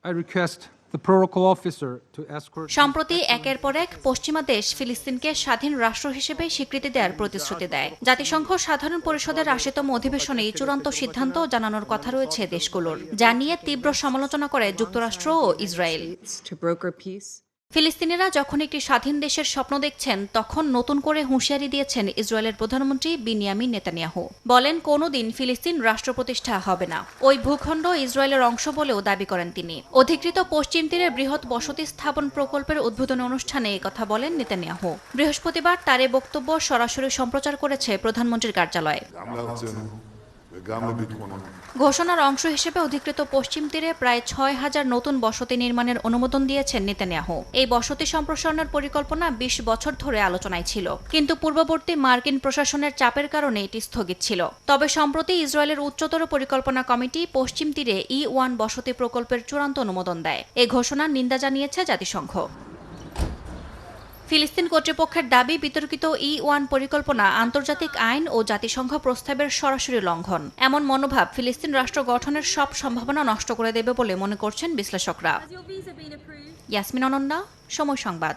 I request the protocol officer to escort. সম্প্রতি একের পর এক পশ্চিমা দেশ ফিলিস্তিনকে স্বাধীন রাষ্ট্র হিসেবে স্বীকৃতি দেওয়ার প্রতিশ্রুতি দেয়। জাতিসংঘ সাধারণ পরিষদের ৮০তম অধিবেশনে এই চূড়ান্ত সিদ্ধান্ত জানানোর কথা রয়েছে দেশগুলোর, যা নিয়ে তীব্র সমালোচনা করে যুক্তরাষ্ট্র ও ইসরায়েল। ফিলিস্তিনিরা যখন একটি স্বাধীন দেশের স্বপ্ন দেখছেন, তখন নতুন করে হুঁশিয়ারি দিয়েছেন ইসরায়েলের প্রধানমন্ত্রী বিনিয়ামিন নেতানিয়াহু। বলেন, কোনোদিন ফিলিস্তিন রাষ্ট্র প্রতিষ্ঠা হবে না। ওই ভূখণ্ড ইসরায়েলের অংশ বলেও দাবি করেন তিনি। অধিকৃত পশ্চিম তীরের বৃহৎ বসতি স্থাপন প্রকল্পের উদ্বোধনী অনুষ্ঠানে একথা বলেন নেতানিয়াহু। বৃহস্পতিবার তার এই বক্তব্য সরাসরি সম্প্রচার করেছে প্রধানমন্ত্রীর কার্যালয়। ঘোষণার অংশ হিসেবে অধিকৃত পশ্চিম তীরে প্রায় ৬,০০০ নতুন বসতি নির্মাণের অনুমোদন দিয়েছেন নেতানিয়াহু। এই বসতি সম্প্রসারণের পরিকল্পনা ২০ বছর ধরে আলোচনায় ছিল, কিন্তু পূর্ববর্তী মার্কিন প্রশাসনের চাপের কারণে এটি স্থগিত ছিল। তবে সম্প্রতি ইসরায়েলের উচ্চতর পরিকল্পনা কমিটি পশ্চিম তীরে E1 বসতি প্রকল্পের চূড়ান্ত অনুমোদন দেয়। এই ঘোষণার নিন্দা জানিয়েছে জাতিসংঘ। ফিলিস্তিন কর্তৃপক্ষের দাবি, বিতর্কিত E1 পরিকল্পনা আন্তর্জাতিক আইন ও জাতিসংঘ প্রস্তাবের সরাসরি লঙ্ঘন। এমন মনোভাব ফিলিস্তিন রাষ্ট্র গঠনের সব সম্ভাবনা নষ্ট করে দেবে বলে মনে করছেন বিশ্লেষকরা। ইয়াসমিন অনন্যা, সময় সংবাদ।